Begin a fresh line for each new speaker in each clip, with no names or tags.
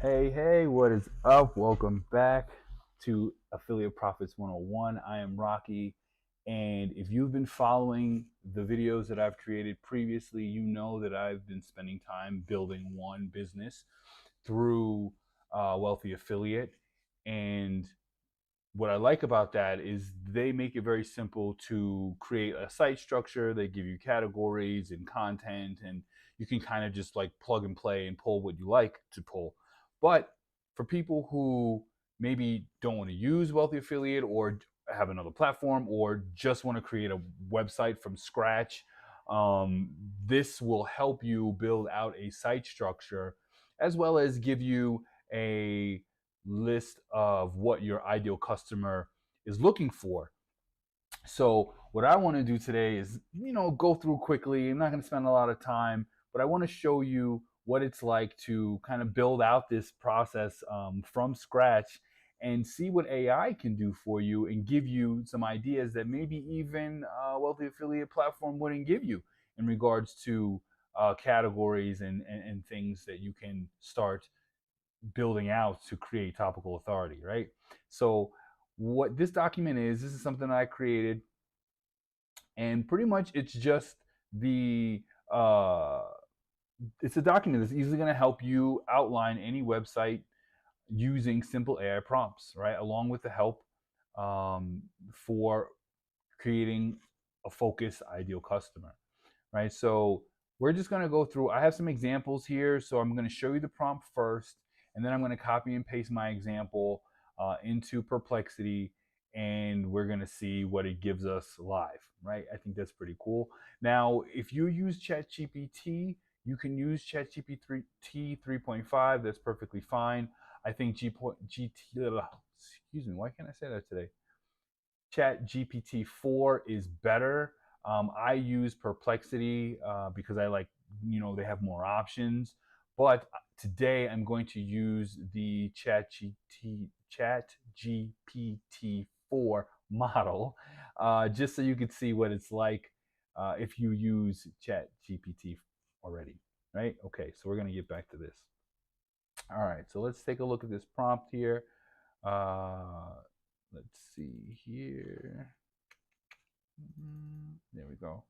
Hey, what is up? Welcome back to Affiliate Profits 101. I am Rocky. And if you've been following the videos that I've created previously, you know that I've been spending time building one business through Wealthy Affiliate. And what I like about that is they make it very simple to create a site structure. They give you categories and content, and you can kind of just like plug and play and pull what you like to pull. But for people who maybe don't want to use Wealthy Affiliate or have another platform or just want to create a website from scratch, this will help you build out a site structure as well as give you a list of what your ideal customer is looking for. So what I want to do today is, go through quickly. I'm not going to spend a lot of time, but I want to show you what it's like to kind of build out this process from scratch and see what AI can do for you and give you some ideas that maybe even a Wealthy Affiliate platform wouldn't give you in regards to categories and things that you can start building out to create topical authority, right? So what this document is, this is something I created, and pretty much it's just the it's a document that's easily going to help you outline any website using simple AI prompts, right? Along with the help for creating a focused ideal customer, right? So we're just going to go through. I have some examples here, so I'm going to show you the prompt first, and then I'm going to copy and paste my example into Perplexity, and we're going to see what it gives us live, right? I think that's pretty cool. Now, if you use ChatGPT, you can use ChatGPT 3.5. That's perfectly fine. I think excuse me, why can't I say that today? ChatGPT 4 is better. I use Perplexity because I like, they have more options. But today I'm going to use the ChatGPT 4 model just so you could see what it's like if you use ChatGPT already, right? Okay, so we're going to get back to this. All right, so let's take a look at this prompt here. Uh, let's see here. There we go.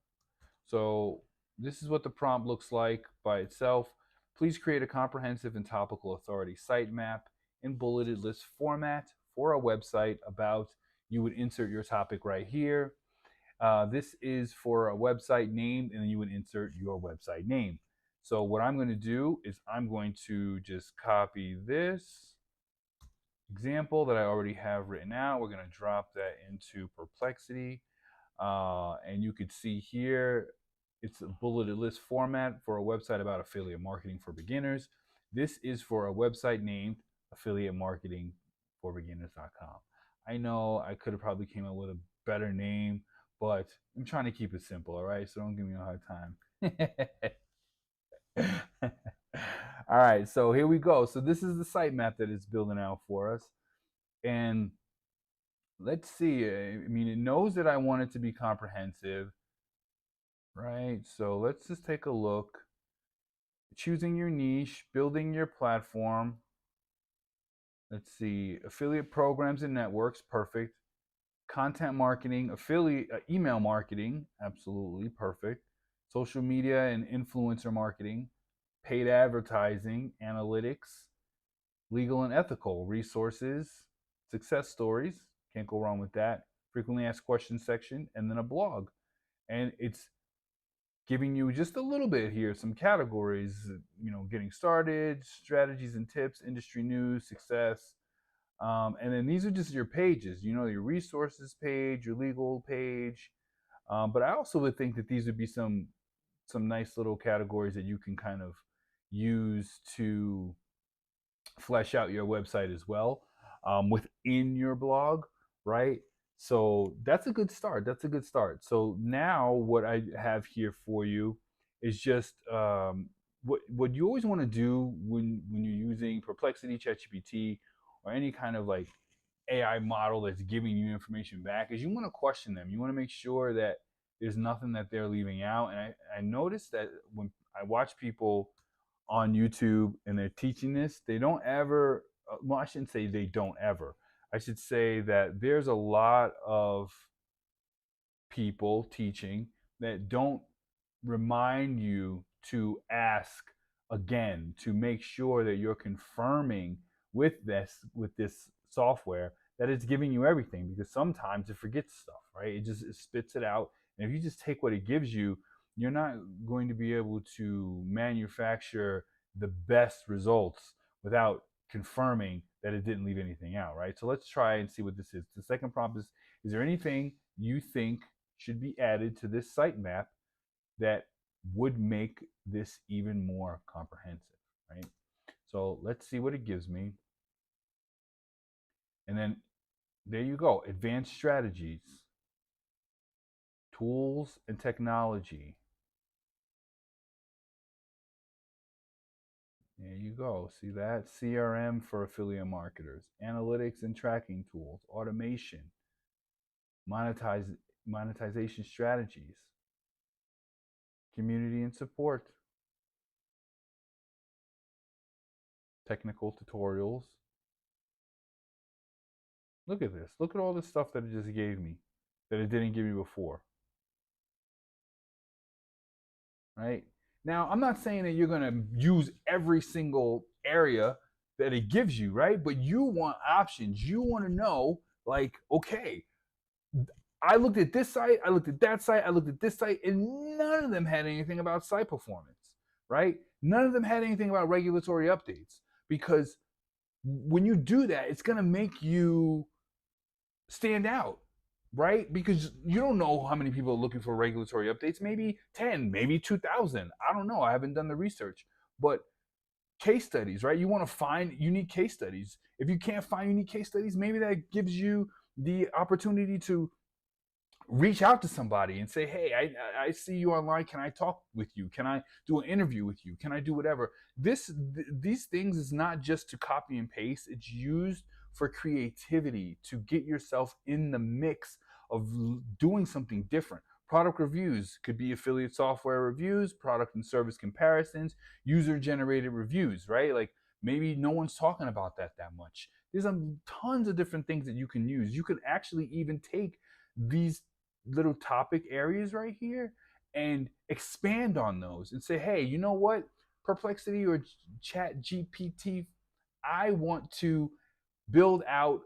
So this is what the prompt looks like by itself. Please create a comprehensive and topical authority sitemap in bulleted list format for a website about. You would insert your topic right here. This is for a website name, and then you would insert your website name. So what I'm going to do is I'm going to just copy this example that I already have written out. We're going to drop that into Perplexity. And you could see here, it's a bulleted list format for a website about affiliate marketing for beginners. This is for a website named affiliatemarketingforbeginners.com. I know I could have probably came up with a better name, but I'm trying to keep it simple, all right? So don't give me a hard time. All right, so here we go. So this is the sitemap that it's building out for us. And let's see. I mean, it knows that I want it to be comprehensive, right? So let's just take a look. Choosing your niche, building your platform. Let's see. Affiliate programs and networks, perfect. Content marketing, affiliate email marketing, absolutely perfect. Social media and influencer marketing, paid advertising, analytics, legal and ethical, resources, success stories, can't go wrong with that. Frequently asked questions section, and then a blog. And it's giving you just a little bit here, some categories, getting started, strategies and tips, industry news, success. And then these are just your pages, your resources page, your legal page. But I also would think that these would be some nice little categories that you can kind of use to flesh out your website as well within your blog, right? So that's a good start. That's a good start. So now what I have here for you is just what you always want to do when you're using Perplexity, ChatGPT, or any kind of like AI model that's giving you information back is you want to question them. You want to make sure that there's nothing that they're leaving out. And I noticed that when I watch people on YouTube and they're teaching this, they don't ever, well, I shouldn't say they don't ever. I should say that there's a lot of people teaching that don't remind you to ask again to make sure that you're confirming with this software that it's giving you everything, because sometimes it forgets stuff, right? It spits it out, and if you just take what it gives you, you're not going to be able to manufacture the best results without confirming that it didn't leave anything out, right? So let's try and see what this is. The second prompt is there anything you think should be added to this sitemap that would make this even more comprehensive, right? So let's see what it gives me. And then there you go, advanced strategies, tools and technology. There you go. See that? CRM for affiliate marketers, analytics and tracking tools, automation, monetization strategies, community and support, technical tutorials. Look at this. Look at all this stuff that it just gave me that it didn't give me before. Right? Now, I'm not saying that you're going to use every single area that it gives you, right? But you want options. You want to know, like, okay, I looked at this site, I looked at that site, I looked at this site, and none of them had anything about site performance, right? None of them had anything about regulatory updates, because when you do that, it's going to make you stand out, right? Because you don't know how many people are looking for regulatory updates. Maybe 10, maybe 2,000. I don't know. I haven't done the research. But case studies, right? You want to find unique case studies. If you can't find unique case studies, maybe that gives you the opportunity to reach out to somebody and say, hey, I see you online, can I talk with you, can I do an interview with you, can I do whatever. These things is not just to copy and paste, it's used for creativity, to get yourself in the mix of doing something different. Product reviews could be affiliate software reviews, product and service comparisons, user generated reviews, right? Like, maybe no one's talking about that much. There's tons of different things that you can use. You could actually even take these little topic areas right here and expand on those and say, hey, you know what, Perplexity or ChatGPT, I want to build out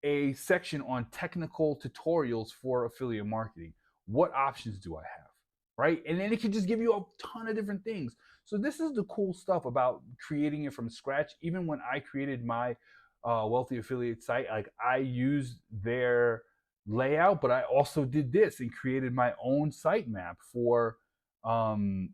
a section on technical tutorials for affiliate marketing. What options do I have? Right? And then it can just give you a ton of different things. So this is the cool stuff about creating it from scratch. Even when I created my wealthy affiliate site, like, I used their layout, but I also did this and created my own sitemap um,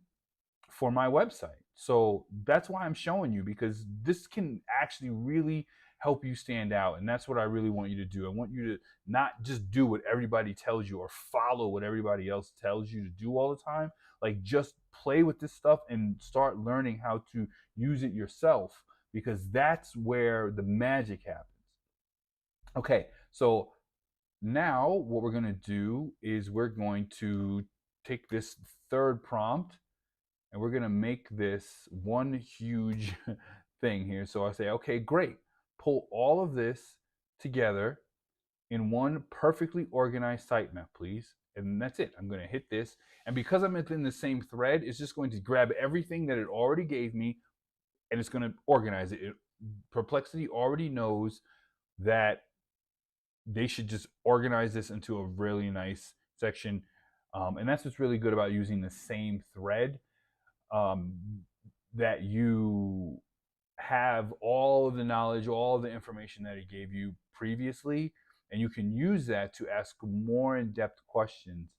for my website. So that's why I'm showing you, because this can actually really help you stand out. And that's what I really want you to do. I want you to not just do what everybody tells you or follow what everybody else tells you to do all the time. Like, just play with this stuff and start learning how to use it yourself, because that's where the magic happens. Okay, so now what we're going to do is we're going to take this third prompt and we're going to make this one huge thing here. So I say, okay, great. Pull all of this together in one perfectly organized sitemap, please. And that's it. I'm going to hit this. And because I'm within the same thread, it's just going to grab everything that it already gave me and it's going to organize it. Perplexity already knows that they should just organize this into a really nice section. And that's what's really good about using the same thread, um, that you have all of the knowledge, all of the information that it gave you previously, and you can use that to ask more in-depth questions,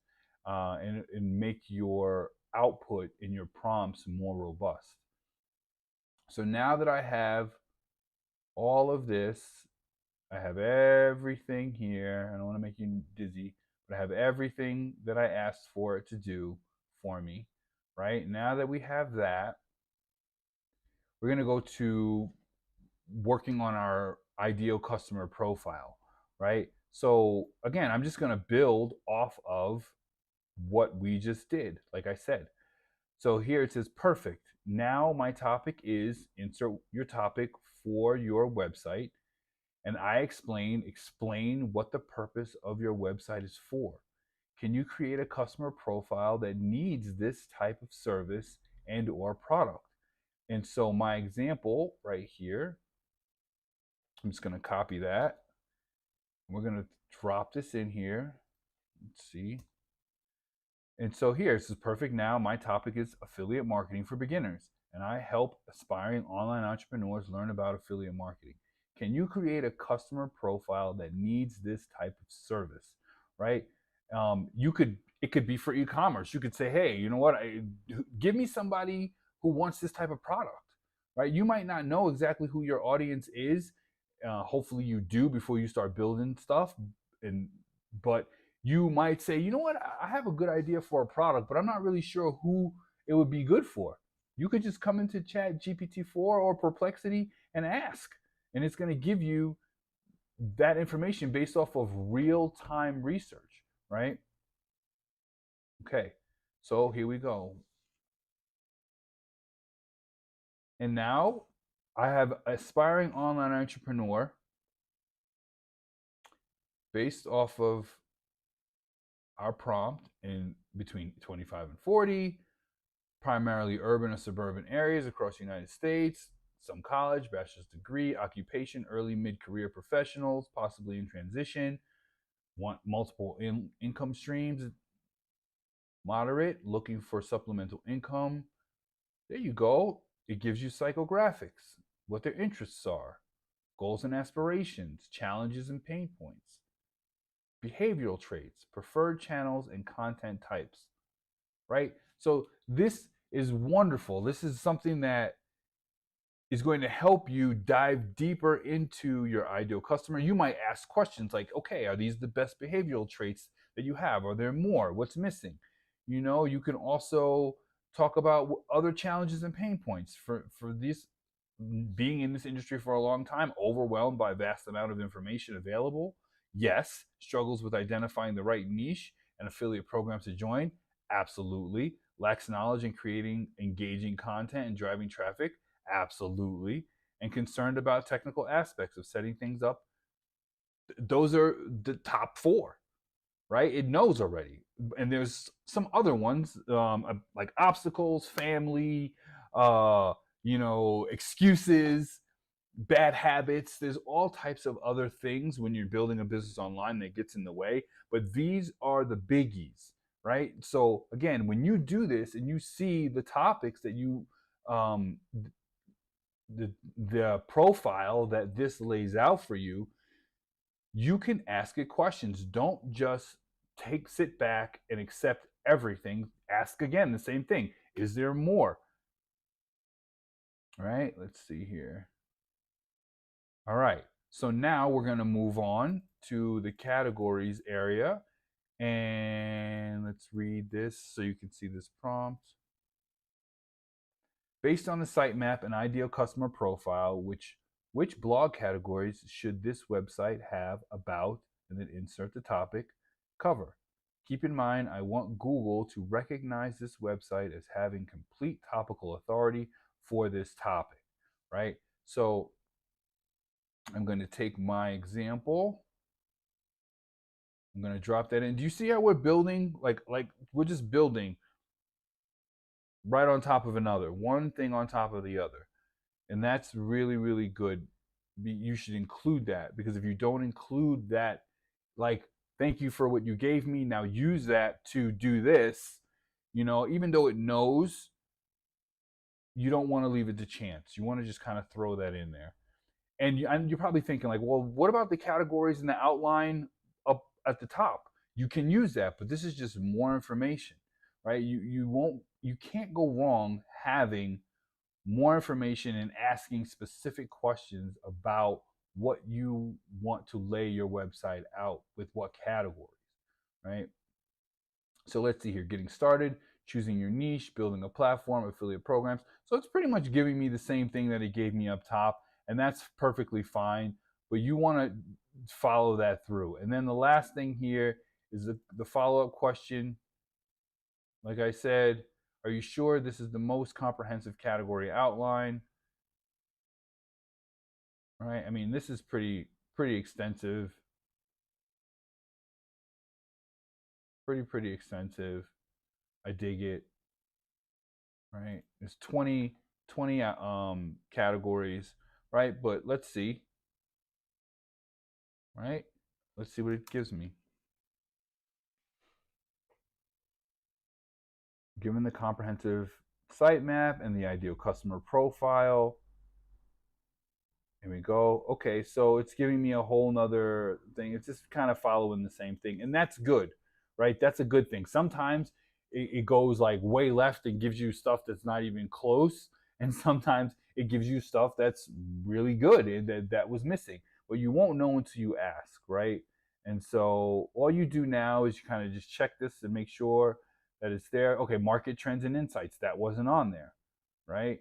and make your output in your prompts more robust. So now that I have all of this, I have everything here. I don't want to make you dizzy, but I have everything that I asked for it to do for me. Right? Now that we have that, we're going to go to working on our ideal customer profile, right? So again, I'm just going to build off of what we just did, like I said. So here it says perfect. now my topic is insert your topic for your website, and I explain what the purpose of your website is for. Can you create a customer profile that needs this type of service and or product? And so my example right here, I'm just going to copy that. We're going to drop this in here. Let's see. And so here, this is perfect. Now my topic is affiliate marketing for beginners, and I help aspiring online entrepreneurs learn about affiliate marketing. Can you create a customer profile that needs this type of service, right? It could be for e-commerce. You could say, hey, you know what? Give me somebody who wants this type of product, right? You might not know exactly who your audience is. Hopefully, you do before you start building stuff, but you might say, you know what, I have a good idea for a product, but I'm not really sure who it would be good for. You could just come into ChatGPT 4 or Perplexity and ask, and it's going to give you that information based off of real time research, right? Okay, so here we go. And now I have aspiring online entrepreneur based off of our prompt in between 25 and 40, primarily urban or suburban areas across the United States, some college, bachelor's degree, occupation, early mid-career professionals, possibly in transition, want multiple income streams, moderate, looking for supplemental income. There you go. It gives you psychographics, what their interests are, goals and aspirations, challenges and pain points, behavioral traits, preferred channels and content types, right? So this is wonderful. This is something that is going to help you dive deeper into your ideal customer. You might ask questions like, okay, are these the best behavioral traits that you have? Are there more? What's missing? You know, you can also talk about other challenges and pain points for these. Being in this industry for a long time, overwhelmed by a vast amount of information available. Yes. Struggles with identifying the right niche and affiliate programs to join. Absolutely. Lacks knowledge in creating engaging content and driving traffic. Absolutely. And concerned about technical aspects of setting things up. Those are the top four, right? It knows already. And there's some other ones like obstacles, family, excuses, bad habits. There's all types of other things when you're building a business online that gets in the way. But these are the biggies, right? So again, when you do this and you see the topics that you the profile that this lays out for you, you can ask it questions. Don't just sit back and accept everything. Ask again the same thing. Is there more? All right, let's see here. All right, so now we're going to move on to the categories area. And let's read this so you can see this prompt. Based on the sitemap and ideal customer profile, which blog categories should this website have about, and then insert the topic, cover? Keep in mind, I want Google to recognize this website as having complete topical authority for this topic, right? So I'm going to take my example. I'm going to drop that in. Do you see how we're building? Like we're just building right on top of another, one thing on top of the other. And that's really, really good. You should include that, because if you don't include that, like, thank you for what you gave me, now use that to do this, even though it knows, you don't want to leave it to chance. You want to just kind of throw that in there. And you're probably thinking like, well, what about the categories in the outline up at the top? You can use that, but this is just more information, right? You can't go wrong having more information and asking specific questions about what you want to lay your website out with, what categories, right? So let's see here, getting started, choosing your niche, building a platform, affiliate programs. So it's pretty much giving me the same thing that it gave me up top, and that's perfectly fine, but you want to follow that through. And then the last thing here is the follow-up question. Like I said, Are you sure this is the most comprehensive category outline? Right? I mean, this is pretty extensive. Pretty extensive. I dig it. Right? There's 20 categories, right? But let's see. Right? Let's see what it gives me. Given the comprehensive sitemap and the ideal customer profile, here we go. Okay, so it's giving me a whole nother thing. It's just kind of following the same thing. And that's good, right? That's a good thing. Sometimes it goes like way left and gives you stuff that's not even close. And sometimes it gives you stuff that's really good and that was missing. But you won't know until you ask, right? And so all you do now is you kind of just check this and make sure that it's there. Okay, market trends and insights. That wasn't on there, right?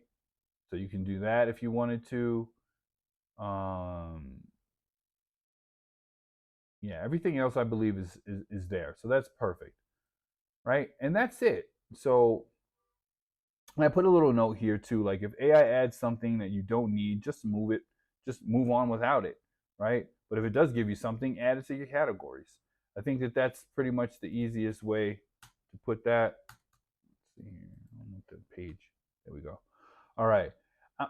So you can do that if you wanted to. Um, yeah, everything else I believe is there. So that's perfect, right? And that's it. So I put a little note here too, like if AI adds something that you don't need, just move it, just move on without it, right? But if it does give you something, add it to your categories. I think that that's pretty much the easiest way to put that. Let's see here, on the page. There we go. All right,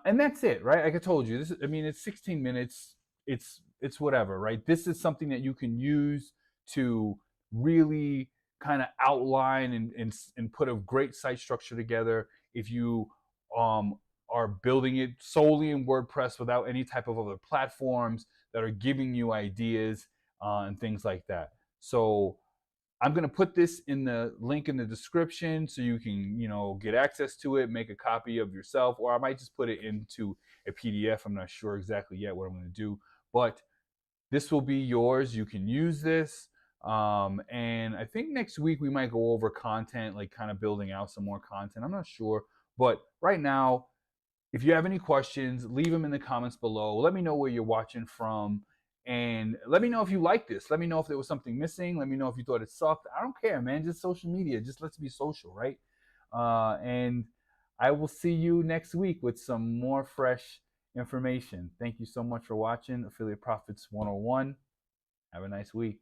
and that's it, right? Like I told you, this. I mean, it's 16 minutes. It's whatever, right? This is something that you can use to really kind of outline and put a great site structure together. If you um, are building it solely in WordPress without any type of other platforms that are giving you ideas and things like that. So I'm going to put this in the link in the description so you can, get access to it, make a copy of yourself, or I might just put it into a PDF. I'm not sure exactly yet what I'm going to do, but this will be yours. You can use this. And I think next week we might go over content, like kind of building out some more content. I'm not sure, but right now, if you have any questions, leave them in the comments below. Let me know where you're watching from. And let me know if you like this. Let me know if there was something missing. Let me know if you thought it sucked. I don't care, man. Just social media. Just let's be social, right? And I will see you next week with some more fresh information. Thank you so much for watching Affiliate Profits 101. Have a nice week.